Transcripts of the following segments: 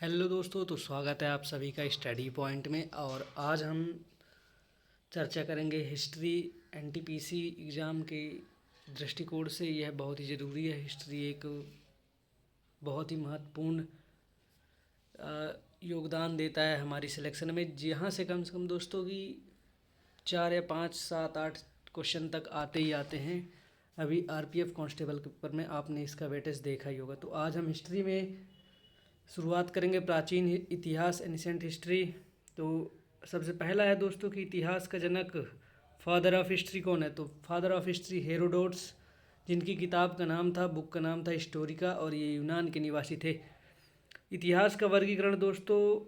Hello दोस्तों, तो स्वागत है आप सभी का स्टडी पॉइंट में। और आज हम चर्चा करेंगे हिस्ट्री। एनटीपीसी एग्ज़ाम के दृष्टिकोण से यह बहुत ही ज़रूरी है। हिस्ट्री एक बहुत ही महत्वपूर्ण योगदान देता है हमारी सिलेक्शन में, जहाँ से कम दोस्तों की 4 या 5 7 8 क्वेश्चन तक आते ही आते हैं। अभी आरपीएफ कांस्टेबल के ऊपर में आपने इसका वेटेज देखा ही होगा। तो आज हम हिस्ट्री में शुरुआत करेंगे प्राचीन इतिहास, एनिसेंट हिस्ट्री। तो सबसे पहला है दोस्तों कि इतिहास का जनक, फादर ऑफ हिस्ट्री कौन है? तो फादर ऑफ हिस्ट्री हेरोडोट्स, जिनकी किताब का नाम था, बुक का नाम था हिस्टोरिका, और ये यूनान के निवासी थे। इतिहास का वर्गीकरण दोस्तों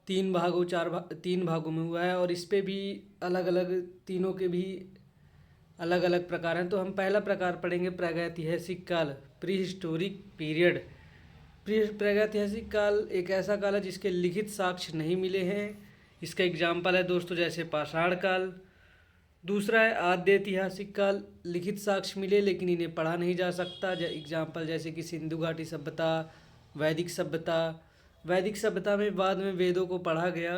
तीन भागों में हुआ है, और इस पे भी अलग अलग, तीनों के भी अलग अलग प्रकार हैं। तो हम पहला प्रकार पढ़ेंगे प्रागैतिहासिक काल, प्री हिस्टोरिक पीरियड। प्रागैतिहासिक काल एक ऐसा काल है जिसके लिखित साक्ष्य नहीं मिले हैं। इसका एग्जाम्पल है दोस्तों जैसे पाषाण काल। दूसरा है आद्य ऐतिहासिक काल, लिखित साक्ष्य मिले लेकिन इन्हें पढ़ा नहीं जा सकता। एग्जाम्पल जैसे कि सिंधु घाटी सभ्यता, वैदिक सभ्यता। वैदिक सभ्यता में बाद में वेदों को पढ़ा गया।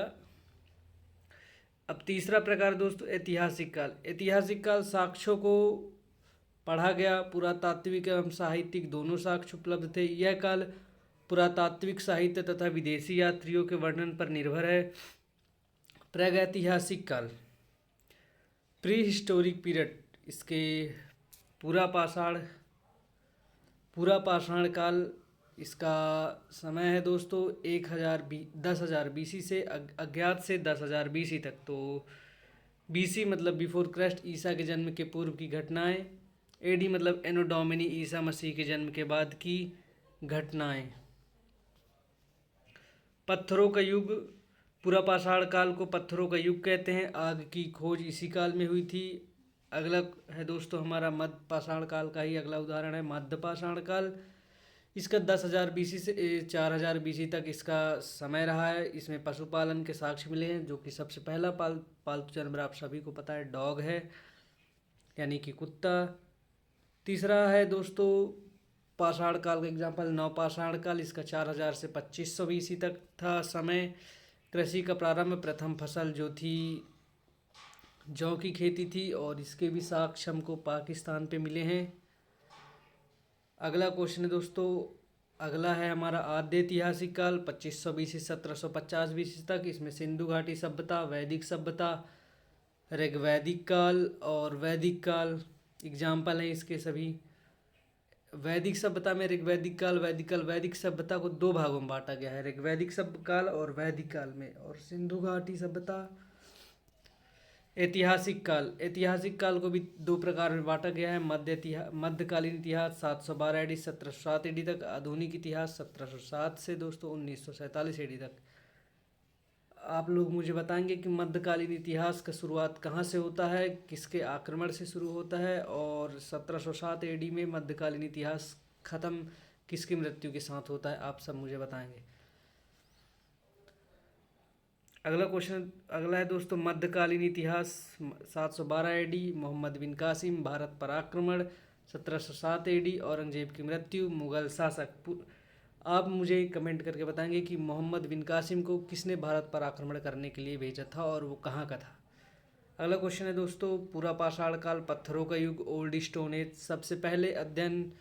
अब तीसरा प्रकार दोस्तों ऐतिहासिक काल। ऐतिहासिक काल साक्ष्यों को पढ़ा गया, पुरातात्विक एवं साहित्यिक दोनों साक्ष्य उपलब्ध थे। यह काल पुरातात्विक साहित्य तथा विदेशी यात्रियों के वर्णन पर निर्भर है। प्रागैतिहासिक काल, प्री हिस्टोरिक पीरियड, इसके पूरा पाषाण काल, इसका समय है दोस्तों 10,000 बीसी से अज्ञात से 10,000 बीसी तक। तो बीसी मतलब बिफोर क्राइस्ट, ईसा के जन्म के पूर्व की घटनाएं। एडी मतलब एनो डोमिनी, ईसा मसीह के जन्म के बाद की घटनाएं। पत्थरों का युग, पूरा पाषाण काल को पत्थरों का युग कहते हैं। आग की खोज इसी काल में हुई थी। अगला है दोस्तों हमारा मध्य पाषाण काल का ही अगला उदाहरण है मध्य पाषाण काल। इसका 10,000 बीसी से 4,000 बीसी तक इसका समय रहा है। इसमें पशुपालन के साक्ष्य मिले हैं, जो कि सबसे पहला पालतू जानवर आप सभी को पता है डॉग है, यानी कि कुत्ता। तीसरा है दोस्तों पाषाण काल का एग्जाम्पल नवपाषाण काल। इसका 4,000 से 2,500 बीसी तक था समय। कृषि का प्रारंभ, प्रथम फसल जो थी जौ की खेती थी, और इसके भी साक्ष्य हमको पाकिस्तान पे मिले हैं। अगला क्वेश्चन है दोस्तों, अगला है हमारा आद्य ऐतिहासिक काल, 2,500 बीसी 1,750 बीसी तक। इसमें सिंधु घाटी सभ्यता, वैदिक सभ्यता, ऋग्वैदिक काल और वैदिक काल एग्जाम्पल हैं इसके सभी। वैदिक सभ्यता में ऋग्वैदिक काल, वैदिक सभ्यता को 2 भागों में बांटा गया है, ऋग्वैदिक सभ्य काल और वैदिक काल में। और सिंधु घाटी सभ्यता। ऐतिहासिक काल को भी 2 प्रकार में बांटा गया है, मध्यकालीन इतिहास 712 एडी 1707 एडी तक, आधुनिक इतिहास 1707 से दोस्तों 1947 एडी तक। आप लोग मुझे बताएंगे कि मध्यकालीन इतिहास का शुरुआत कहाँ से होता है, किसके आक्रमण से शुरू होता है, और 1707 एडी में मध्यकालीन इतिहास खत्म किसकी मृत्यु के साथ होता है, आप सब मुझे बताएंगे। अगला है दोस्तों मध्यकालीन इतिहास 712 एडी, मोहम्मद बिन कासिम, भारत पर आक्रमण 1707 एडी, औरंगजेब की मृत्यु, मुगल शासक। आप मुझे कमेंट करके बताएंगे कि मोहम्मद बिन कासिम को किसने भारत पर आक्रमण करने के लिए भेजा था और वो कहाँ का था। अगला क्वेश्चन है दोस्तों पूरा पाषाण काल, पत्थरों का युग, ओल्ड स्टोन एज। सबसे पहले अध्ययन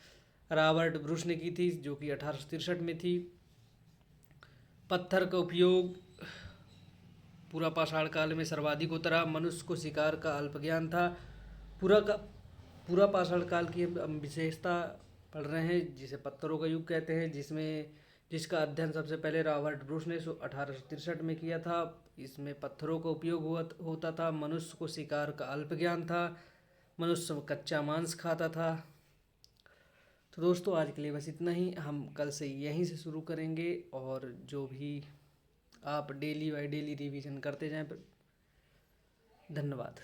रॉबर्ट ब्रूस ने की थी, जो कि 1863 में थी। पत्थर का उपयोग पूरा पाषाण काल में सर्वाधिक उतरा। मनुष्य को शिकार का अल्प ज्ञान था। पूरा पाषाण काल की हम विशेषता पढ़ रहे हैं, जिसे पत्थरों का युग कहते हैं, जिसका अध्ययन सबसे पहले रॉबर्ट ब्रूस ने 1863 में किया था। इसमें पत्थरों का उपयोग होता था। मनुष्य को शिकार का अल्प ज्ञान था। मनुष्य कच्चा मांस खाता था। तो दोस्तों आज के लिए बस इतना ही। हम कल से यहीं से शुरू करेंगे, और जो भी आप डेली बाय डेली रिवीजन करते जाएं। धन्यवाद।